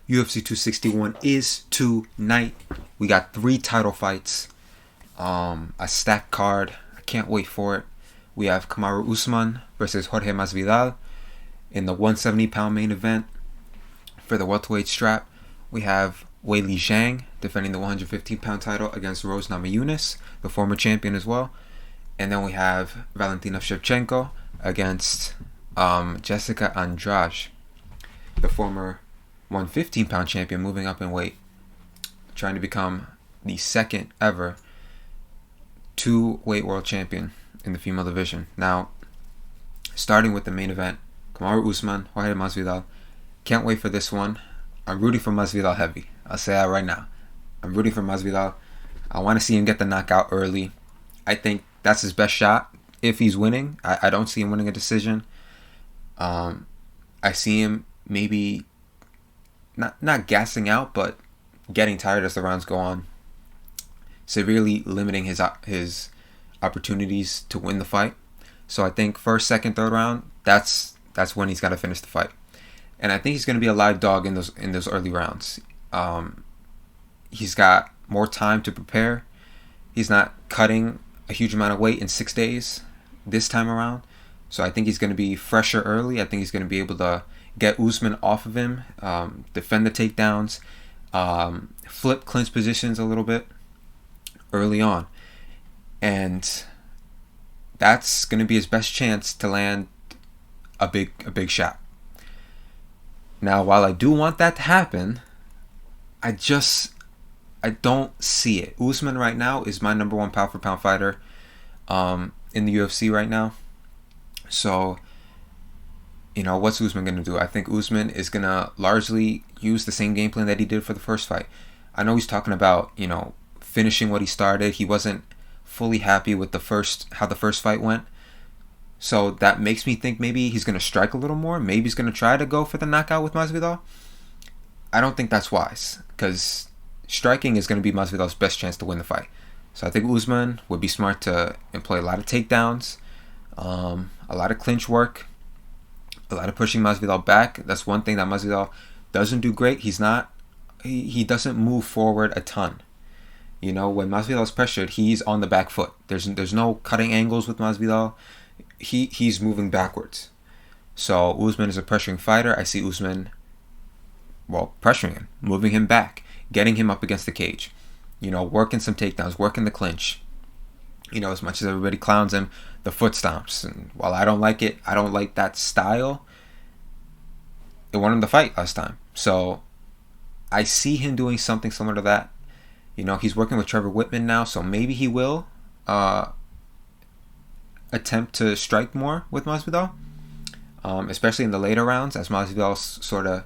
UFC 261 is tonight. We got 3 title fights. A stacked card. I can't wait for it. We have Kamaru Usman versus Jorge Masvidal in the 170-pound main event for the welterweight strap. We have Weili Zhang defending the 115-pound title against Rose Namajunas, the former champion as well. And then we have Valentina Shevchenko against Jessica Andrade, the former 115-pound champion, moving up in weight, trying to become the second ever 2-weight world champion in the female division. Now, starting with the main event, Kamaru Usman, Jorge Masvidal. Can't wait for this one. I'm rooting for Masvidal heavy. I'll say that right now. I'm rooting for Masvidal. I want to see him get the knockout early. I think that's his best shot if he's winning. I don't see him winning a decision. I see him maybe not gassing out, but getting tired as the rounds go on, severely limiting his opportunities to win the fight. So I think first, second, third round, that's when he's got to finish the fight. And I think he's going to be a live dog in those early rounds. He's got more time to prepare. He's not cutting a huge amount of weight in 6 days this time around. So I think he's going to be fresher early. I think he's going to be able to get Usman off of him, defend the takedowns, flip clinch positions a little bit early on. And that's going to be his best chance to land a big shot. Now, while I do want that to happen, I don't see it. Usman right now is my number 1 pound for pound fighter in the UFC right now. So, what's Usman going to do? I think Usman is going to largely use the same game plan that he did for the first fight. I know he's talking about, finishing what he started. He wasn't fully happy with how the first fight went. So that makes me think maybe he's going to strike a little more. Maybe he's going to try to go for the knockout with Masvidal. I don't think that's wise, because striking is going to be Masvidal's best chance to win the fight. So I think Usman would be smart to employ a lot of takedowns, a lot of clinch work, a lot of pushing Masvidal back. That's one thing that Masvidal doesn't do great. He doesn't move forward a ton. When Masvidal is pressured, he's on the back foot. There's no cutting angles with Masvidal. He's moving backwards. So Usman is a pressuring fighter. I see Usman, pressuring him, moving him back, getting him up against the cage. Working some takedowns, working the clinch. As much as everybody clowns him, the foot stomps. And while I don't like it, I don't like that style. It won him the fight last time. So I see him doing something similar to that. He's working with Trevor Whitman now, so maybe he will attempt to strike more with Masvidal, especially in the later rounds as Masvidal sort of,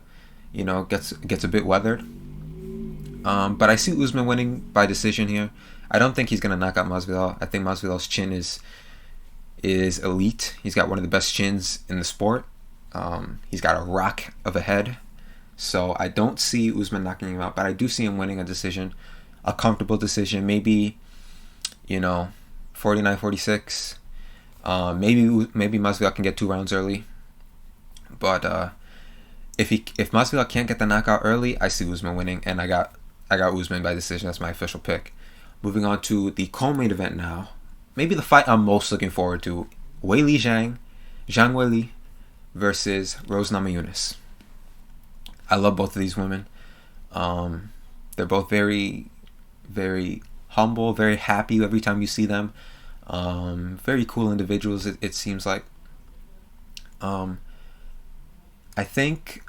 gets a bit weathered. But I see Usman winning by decision here. I don't think he's going to knock out Masvidal. I think Masvidal's chin is elite. He's got one of the best chins in the sport. He's got a rock of a head. So I don't see Usman knocking him out, but I do see him winning a decision, a comfortable decision, maybe, 49-46. Maybe Masvidal can get 2 rounds early. But if Masvidal can't get the knockout early, I see Usman winning, and I got Usman by decision. That's my official pick. Moving on to the co-main event now. Maybe the fight I'm most looking forward to: Weili Zhang Weili versus Rose Namajunas. I love both of these women. They're both very, very humble, very happy every time you see them. Very cool individuals, it seems like. I think,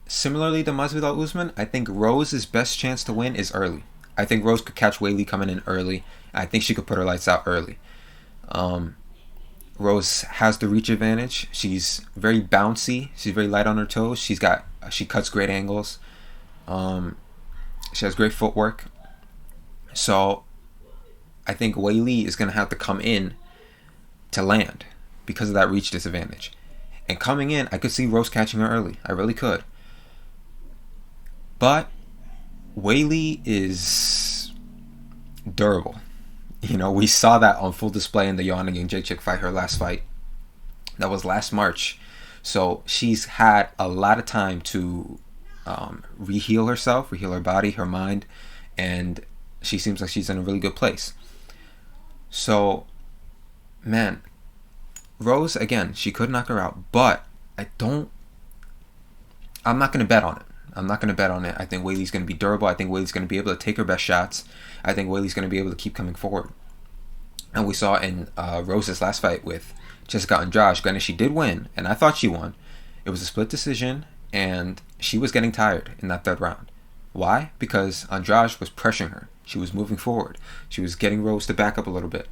similarly to Masvidal Usman, I think Rose's best chance to win is early. I think Rose could catch Weili coming in early. I think she could put her lights out early. Rose has the reach advantage. She's very bouncy. She's very light on her toes. She cuts great angles. She has great footwork. So I think Weili is going to have to come in to land because of that reach disadvantage. And coming in, I could see Rose catching her early. I really could. But Weili is durable. We saw that on full display in the Yana and Jacek fight, her last fight. That was last March. So she's had a lot of time to reheal herself, reheal her body, her mind, and she seems like she's in a really good place. So, man, Rose, again, she could knock her out, but I'm not going to bet on it. I'm not going to bet on it. I think Weili's going to be durable. I think Weili's going to be able to take her best shots. I think Weili's going to be able to keep coming forward. And we saw in Rose's last fight with Jessica Andrade, granted she did win, and I thought she won. It was a split decision, and she was getting tired in that third round. Why? Because Andrade was pressuring her. She was moving forward. She was getting Rose to back up a little bit.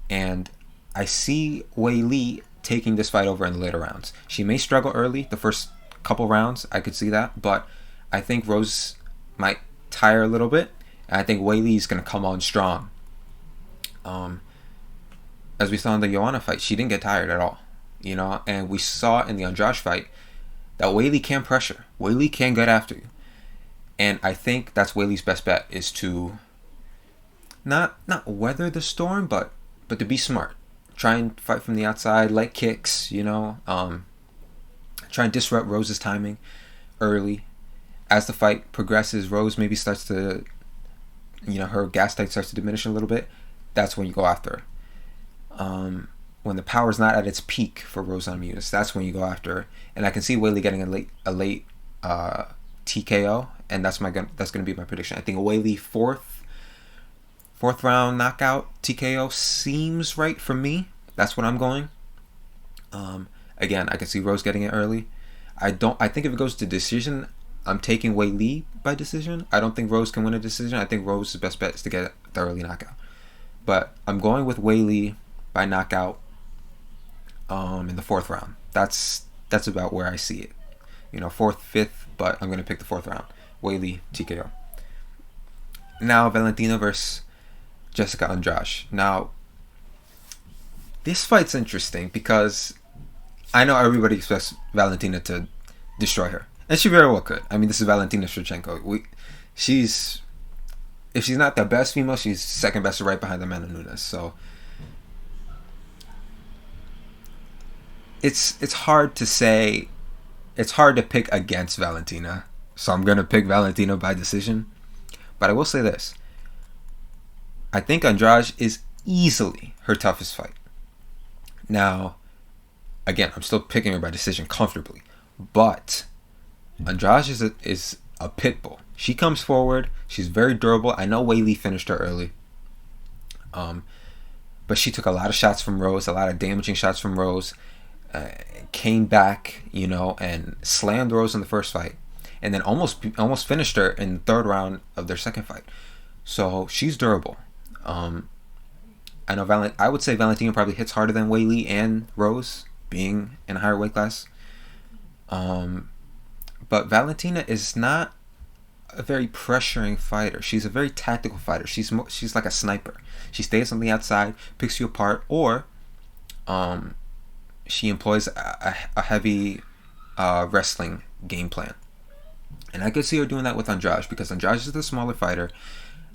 And I see Weili taking this fight over in the later rounds. She may struggle early, the first couple rounds, I could see that, but I think Rose might tire a little bit, and I think Weili is going to come on strong. As we saw in the Joanna fight, she didn't get tired at all, and we saw in the Andrade fight that Weili can pressure. Weili can get after you, and I think that's Weili's best bet, is to not weather the storm, but to be smart. Try and fight from the outside, light kicks, try and disrupt Rose's timing early. As the fight progresses, Rose maybe starts to, her gas tank starts to diminish a little bit. That's when you go after her. When the power's not at its peak for Rose Namajunas, that's when you go after her. And I can see Weili getting a late TKO, and that's going to be my prediction. I think a Weili fourth round knockout TKO seems right for me. That's what I'm going. Again, I can see Rose getting it early. I think if it goes to decision, I'm taking Weili by decision. I don't think Rose can win a decision. I think Rose's best bet is to get the early knockout. But I'm going with Weili by knockout in the fourth round. That's about where I see it. Fourth, fifth, but I'm going to pick the fourth round. Weili TKO. Now, Valentina versus Jessica Andrade. Now, this fight's interesting because I know everybody expects Valentina to destroy her, and she very well could. I mean, this is Valentina Shevchenko. If she's not the best female, she's second best, right behind Amanda Nunes. So it's hard to say. It's hard to pick against Valentina. So I'm gonna pick Valentina by decision. But I will say this: I think Andrade is easily her toughest fight. Now, again, I'm still picking her by decision comfortably, but Andrade is a pit bull. She comes forward. She's very durable. I know Weili finished her early, but she took a lot of shots from Rose, a lot of damaging shots from Rose. Came back, and slammed Rose in the first fight, and then almost finished her in the third round of their second fight. So she's durable. I know I would say Valentina probably hits harder than Weili and Rose, being in a higher weight class. But Valentina is not a very pressuring fighter. She's a very tactical fighter. She's like a sniper. She stays on the outside, picks you apart, or she employs a heavy wrestling game plan. And I could see her doing that with Andrade, because Andrade is the smaller fighter.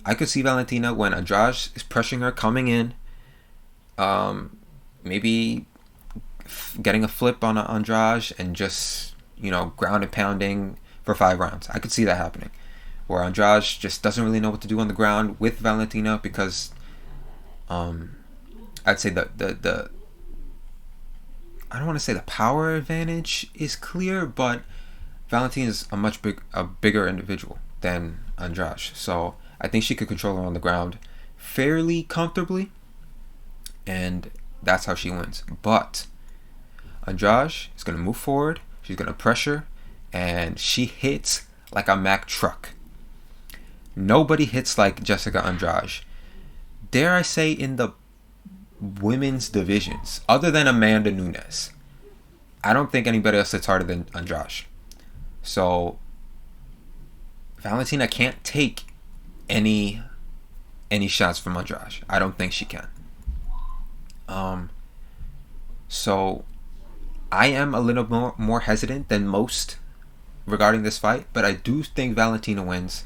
I could see Valentina, when Andrade is pressuring her, coming in, maybe getting a flip on Andrade and just, ground and pounding for 5 rounds. I could see that happening, where Andrade just doesn't really know what to do on the ground with Valentina, because I'd say the I don't want to say the power advantage is clear, but Valentina is a bigger individual than Andrade. So I think she could control her on the ground fairly comfortably, and that's how she wins. But Andrade is going to move forward. She's going to pressure, and she hits like a Mack truck. Nobody hits like Jessica Andrade. Dare I say, in the women's divisions, other than Amanda Nunes, I don't think anybody else hits harder than Andrade. So Valentina can't take any shots from Andrade. I don't think she can. So I am a little more hesitant than most regarding this fight, but I do think Valentina wins.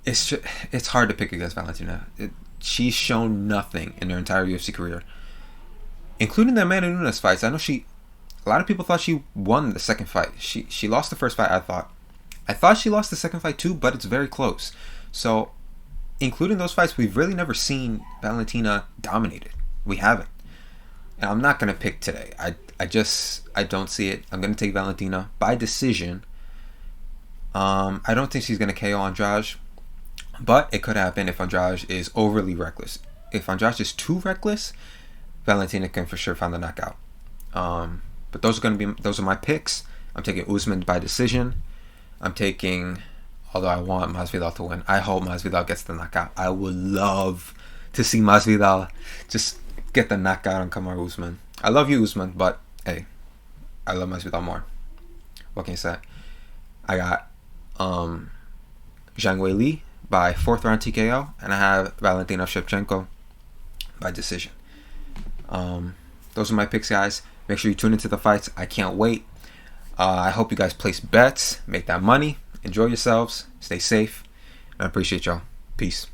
It's hard to pick against Valentina. She's shown nothing in her entire UFC career, including the Amanda Nunes fights. I know a lot of people thought she won the second fight. She lost the first fight, I thought, I thought she lost the second fight too, but it's very close. So, including those fights, we've really never seen Valentina dominated. We haven't. And I'm not going to pick today. I don't see it. I'm going to take Valentina by decision. I don't think she's going to KO Andrade, but it could happen if Andrade is overly reckless. If Andrade is too reckless, Valentina can for sure find the knockout. But those are my picks. I'm taking Usman by decision. I'm taking, although I want Masvidal to win, I hope Masvidal gets the knockout. I would love to see Masvidal just get the knockout on Kamaru Usman. I love you, Usman, but hey, I love Masvidal more. What can you say? I got Zhang Weili by 4th round TKO, and I have Valentina Shevchenko by decision. Those are my picks, guys. Make sure you tune into the fights. I can't wait. I hope you guys place bets, make that money, enjoy yourselves, stay safe, and I appreciate y'all. Peace.